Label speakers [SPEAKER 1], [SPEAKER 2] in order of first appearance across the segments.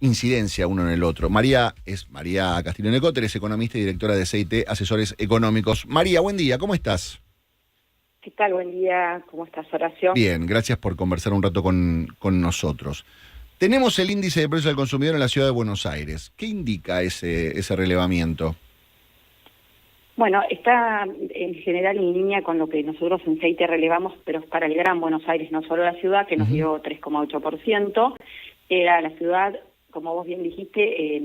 [SPEAKER 1] incidencia uno en el otro. María es María Castiglione-Cotter, es economista y directora de CIT Asesores Económicos. María, buen día, ¿cómo estás?
[SPEAKER 2] ¿Qué tal? Buen día, ¿cómo estás, Horacio?
[SPEAKER 1] Bien, gracias por conversar un rato con nosotros. Tenemos el índice de precios al consumidor en la ciudad de Buenos Aires. ¿Qué indica ese relevamiento?
[SPEAKER 2] Bueno, está en general en línea con lo que nosotros en CIT relevamos, pero es para el Gran Buenos Aires, no solo la ciudad, que nos dio 3,8%. Era la ciudad, como vos bien dijiste,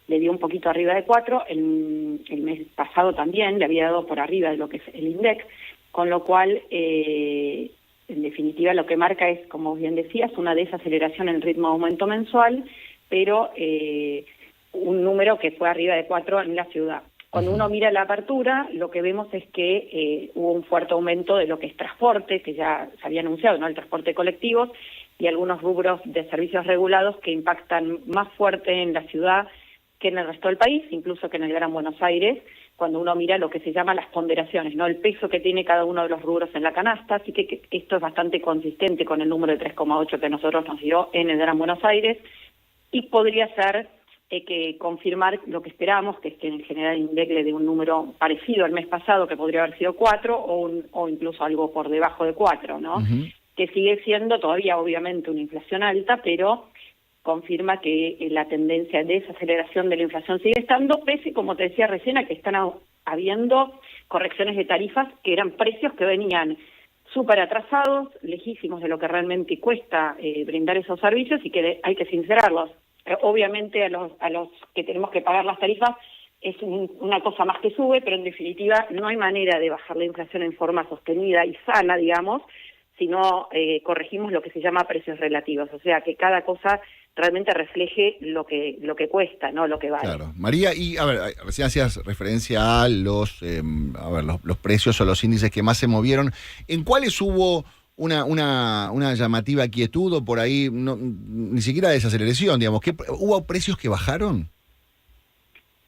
[SPEAKER 2] le dio un poquito arriba de 4. El mes pasado también le había dado por arriba de lo que es el INDEC, con lo cual, en definitiva, lo que marca es, como bien decías, una desaceleración en el ritmo de aumento mensual, pero un número que fue arriba de 4 en la ciudad. Cuando uno mira la apertura, lo que vemos es que hubo un fuerte aumento de lo que es transporte, que ya se había anunciado, ¿no? El transporte de colectivos y algunos rubros de servicios regulados que impactan más fuerte en la ciudad que en el resto del país, incluso que en el Gran Buenos Aires, cuando uno mira lo que se llama las ponderaciones, ¿no? El peso que tiene cada uno de los rubros en la canasta, así que esto es bastante consistente con el número de 3,8 que nosotros nos dio en el Gran Buenos Aires, y podría ser que confirmar lo que esperamos, que es que en general el INDEC le dé un número parecido al mes pasado, que podría haber sido 4, o incluso algo por debajo de 4, ¿no? Que sigue siendo todavía obviamente una inflación alta, pero confirma que la tendencia de desaceleración de la inflación sigue estando, pese, como te decía recién, a que están habiendo correcciones de tarifas que eran precios que venían súper atrasados, lejísimos de lo que realmente cuesta brindar esos servicios, y que hay que sincerarlos. Obviamente a los que tenemos que pagar las tarifas es una cosa más que sube, pero en definitiva no hay manera de bajar la inflación en forma sostenida y sana, digamos, si no corregimos lo que se llama precios relativos, o sea, que cada cosa realmente refleje lo que cuesta, no lo que vale.
[SPEAKER 1] Claro. María, y a ver, recién hacías referencia a los precios o los índices que más se movieron. ¿En cuáles hubo una llamativa quietud o por ahí ni siquiera desaceleración, digamos? ¿Hubo precios que bajaron?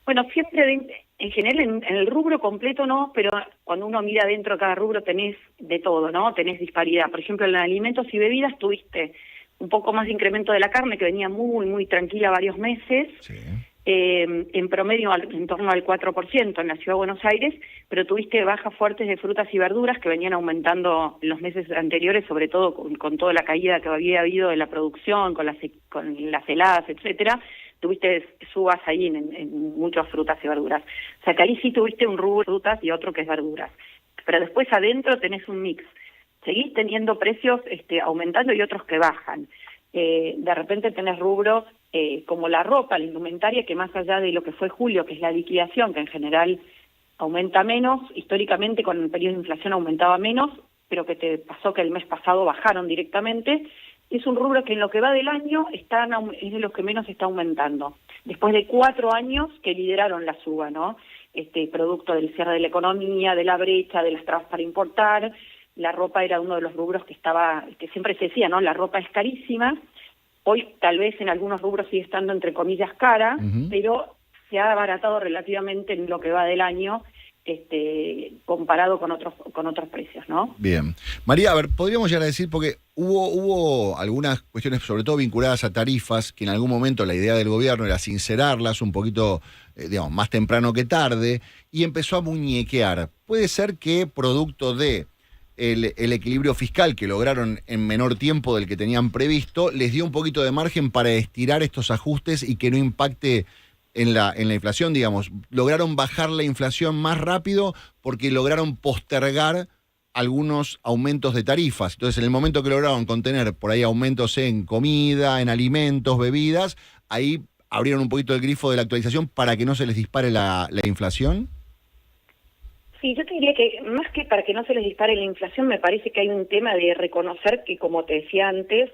[SPEAKER 2] Bueno, siempre en general en el rubro completo no, pero cuando uno mira dentro de cada rubro tenés de todo, ¿no? Tenés disparidad. Por ejemplo, en alimentos y bebidas tuviste un poco más de incremento de la carne, que venía muy, muy tranquila varios meses. Sí. En promedio en torno al 4% en la Ciudad de Buenos Aires, pero tuviste bajas fuertes de frutas y verduras que venían aumentando en los meses anteriores, sobre todo con toda la caída que había habido de la producción, con las heladas, etcétera. Tuviste subas ahí en muchas frutas y verduras. O sea, que ahí sí tuviste un rubro de frutas y otro que es verduras. Pero después adentro tenés un mix. Seguís teniendo precios aumentando y otros que bajan. De repente tenés rubros como la ropa, la indumentaria, que más allá de lo que fue julio, que es la liquidación, que en general aumenta menos, históricamente con el periodo de inflación aumentaba menos, pero que te pasó que el mes pasado bajaron directamente. Es un rubro que en lo que va del año es de los que menos está aumentando. Después de 4 años que lideraron la suba, ¿no? Producto del cierre de la economía, de la brecha, de las trabas para importar. La ropa era uno de los rubros que siempre se decía, ¿no? La ropa es carísima. Hoy tal vez en algunos rubros sigue estando entre comillas cara, pero se ha abaratado relativamente en lo que va del año, comparado con otros precios, ¿no?
[SPEAKER 1] Bien. María, a ver, podríamos llegar a decir, porque hubo algunas cuestiones, sobre todo vinculadas a tarifas, que en algún momento la idea del gobierno era sincerarlas un poquito, digamos, más temprano que tarde, y empezó a muñequear. Puede ser que producto de el equilibrio fiscal que lograron en menor tiempo del que tenían previsto, les dio un poquito de margen para estirar estos ajustes y que no impacte en la inflación, digamos. Lograron bajar la inflación más rápido porque lograron postergar algunos aumentos de tarifas. Entonces, en el momento que lograron contener por ahí aumentos en comida, en alimentos, bebidas, ahí abrieron un poquito el grifo de la actualización para que no se les dispare la inflación.
[SPEAKER 2] Sí, yo te diría que más que para que no se les dispare la inflación, me parece que hay un tema de reconocer que, como te decía antes,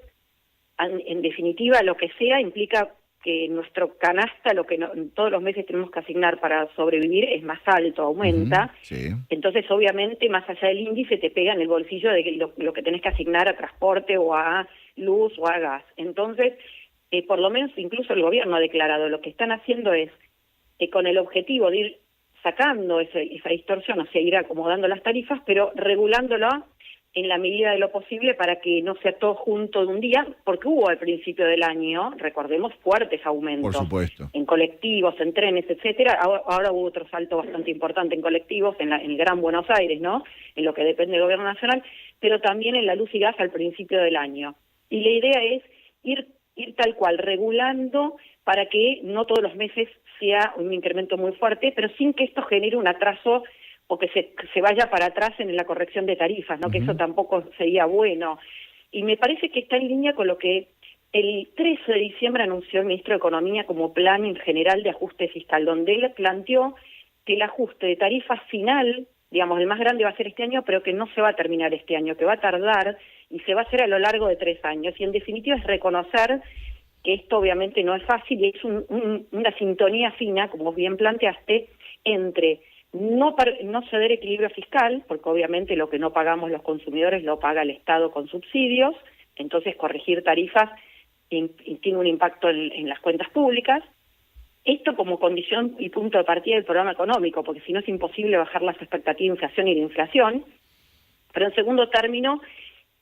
[SPEAKER 2] en definitiva lo que sea implica que nuestro canasta, lo que todos los meses tenemos que asignar para sobrevivir, es más alto, aumenta. Sí. Entonces, obviamente, más allá del índice, te pega en el bolsillo de lo que tenés que asignar a transporte o a luz o a gas. Entonces, por lo menos incluso el gobierno ha declarado, lo que están haciendo es, con el objetivo de ir sacando esa distorsión, o sea, ir acomodando las tarifas, pero regulándola en la medida de lo posible para que no sea todo junto de un día, porque hubo al principio del año, recordemos, fuertes aumentos.
[SPEAKER 1] Por supuesto.
[SPEAKER 2] En colectivos, en trenes, etcétera. Ahora hubo otro salto bastante importante en colectivos, en el Gran Buenos Aires, ¿no? En lo que depende del gobierno nacional, pero también en la luz y gas al principio del año. Y la idea es ir tal cual, regulando para que no todos los meses sea un incremento muy fuerte, pero sin que esto genere un atraso o que se vaya para atrás en la corrección de tarifas, ¿no? Que eso tampoco sería bueno. Y me parece que está en línea con lo que el 13 de diciembre anunció el ministro de Economía como plan en general de ajuste fiscal, donde él planteó que el ajuste de tarifa final, digamos, el más grande va a ser este año, pero que no se va a terminar este año, que va a tardar y se va a hacer a lo largo de 3 años. Y en definitiva es reconocer que esto obviamente no es fácil y es una sintonía fina, como bien planteaste, entre no ceder equilibrio fiscal, porque obviamente lo que no pagamos los consumidores lo paga el Estado con subsidios, entonces corregir tarifas tiene un impacto en las cuentas públicas. Esto como condición y punto de partida del programa económico, porque si no es imposible bajar las expectativas de inflación y de inflación. Pero en segundo término,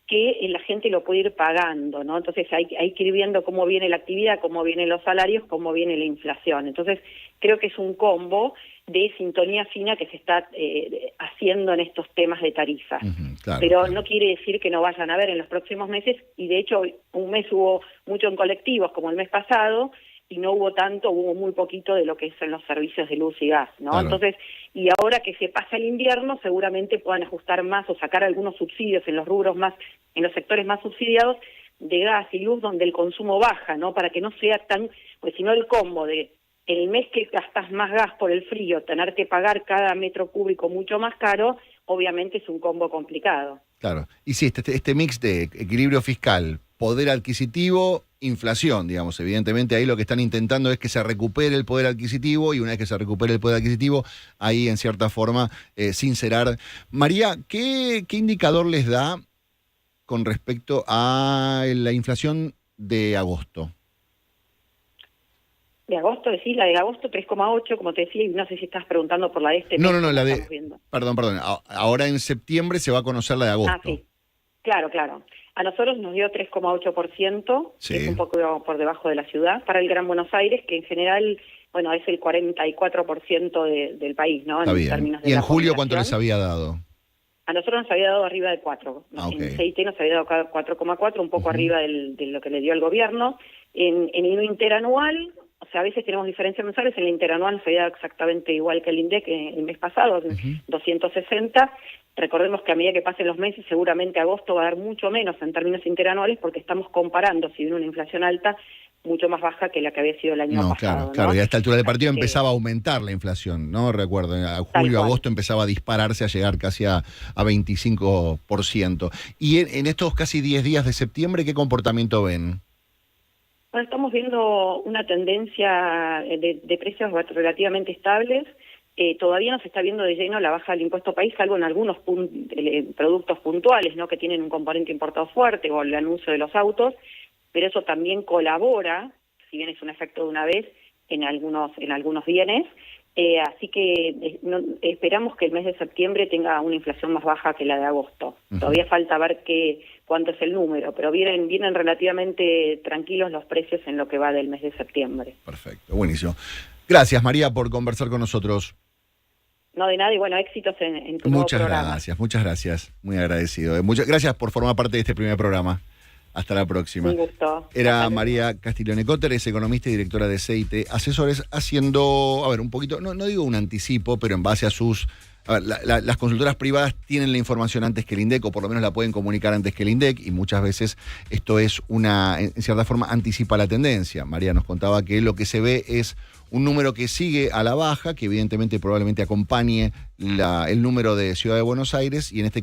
[SPEAKER 2] que la gente lo puede ir pagando, ¿no? Entonces hay que ir viendo cómo viene la actividad, cómo vienen los salarios, cómo viene la inflación. Entonces creo que es un combo de sintonía fina que se está haciendo en estos temas de tarifas.
[SPEAKER 1] Claro,
[SPEAKER 2] pero
[SPEAKER 1] claro.
[SPEAKER 2] No quiere decir que no vayan a ver en los próximos meses, y de hecho un mes hubo mucho en colectivos como el mes pasado, y no hubo tanto, hubo muy poquito de lo que son los servicios de luz y gas, ¿no?
[SPEAKER 1] Claro.
[SPEAKER 2] Entonces, y ahora que se pasa el invierno, seguramente puedan ajustar más o sacar algunos subsidios en los rubros más, en los sectores más subsidiados de gas y luz, donde el consumo baja, ¿no? Para que no sea tan, pues si no el combo de el mes que gastas más gas por el frío, tener que pagar cada metro cúbico mucho más caro, obviamente es un combo complicado.
[SPEAKER 1] Claro. Y sí, este mix de equilibrio fiscal, poder adquisitivo, inflación, digamos. Evidentemente ahí lo que están intentando es que se recupere el poder adquisitivo, y una vez que se recupere el poder adquisitivo, ahí en cierta forma sincerar. María, ¿qué indicador les da con respecto a la inflación de agosto?
[SPEAKER 2] De agosto, decís, la de agosto 3,8, como te decía, y no sé si estás preguntando por la de este
[SPEAKER 1] No,
[SPEAKER 2] mes,
[SPEAKER 1] la de...
[SPEAKER 2] estamos viendo.
[SPEAKER 1] Perdón. Ahora en septiembre se va a conocer la de agosto.
[SPEAKER 2] Ah, sí. Claro. A nosotros nos dio 3,8%,
[SPEAKER 1] Sí.
[SPEAKER 2] que es un poco por debajo de la ciudad, para el Gran Buenos Aires, que en general, bueno, es el 44% del país, ¿no?
[SPEAKER 1] Está
[SPEAKER 2] En
[SPEAKER 1] bien.
[SPEAKER 2] términos de
[SPEAKER 1] ¿Y en
[SPEAKER 2] la
[SPEAKER 1] julio cuánto les
[SPEAKER 2] población.
[SPEAKER 1] había dado?
[SPEAKER 2] A nosotros nos había dado arriba de 4.
[SPEAKER 1] Ah, ok.
[SPEAKER 2] En CIT nos había dado 4,4, un poco arriba de lo que le dio el gobierno. En el interanual, o sea, a veces tenemos diferencias mensuales, en el interanual nos había dado exactamente igual que el INDEC el mes pasado, 260. Recordemos que a medida que pasen los meses, seguramente agosto va a dar mucho menos en términos interanuales, porque estamos comparando, si viene una inflación alta, mucho más baja que la que había sido el año pasado.
[SPEAKER 1] Claro. Y a esta altura del partido
[SPEAKER 2] Así que
[SPEAKER 1] empezaba a aumentar la inflación, ¿no? Recuerdo, a julio,
[SPEAKER 2] cual.
[SPEAKER 1] agosto empezaba a dispararse, a llegar casi a 25%. Y en estos casi 10 días de septiembre, ¿qué comportamiento ven?
[SPEAKER 2] Bueno, estamos viendo una tendencia de precios relativamente estables. Todavía no se está viendo de lleno la baja del impuesto país, salvo en algunos productos puntuales, ¿no? Que tienen un componente importado fuerte, o el anuncio de los autos, pero eso también colabora, si bien es un efecto de una vez, en algunos bienes. Así que esperamos que el mes de septiembre tenga una inflación más baja que la de agosto. Todavía falta ver cuánto es el número, pero vienen relativamente tranquilos los precios en lo que va del mes de septiembre.
[SPEAKER 1] Perfecto, buenísimo. Gracias, María, por conversar con nosotros.
[SPEAKER 2] No, de nada, y bueno, éxitos en tu nuevo programa.
[SPEAKER 1] Muchas gracias, muy agradecido. Muchas gracias por formar parte de este primer programa. Hasta la próxima.
[SPEAKER 2] Un gusto.
[SPEAKER 1] Era María Castiglione Cotter, es economista y directora de CIT Asesores, haciendo, un poquito, no digo un anticipo, pero en base a sus... las consultoras privadas tienen la información antes que el INDEC, o por lo menos la pueden comunicar antes que el INDEC, y muchas veces esto es en cierta forma, anticipa la tendencia. María nos contaba que lo que se ve es un número que sigue a la baja, que evidentemente probablemente acompañe el número de Ciudad de Buenos Aires, y en este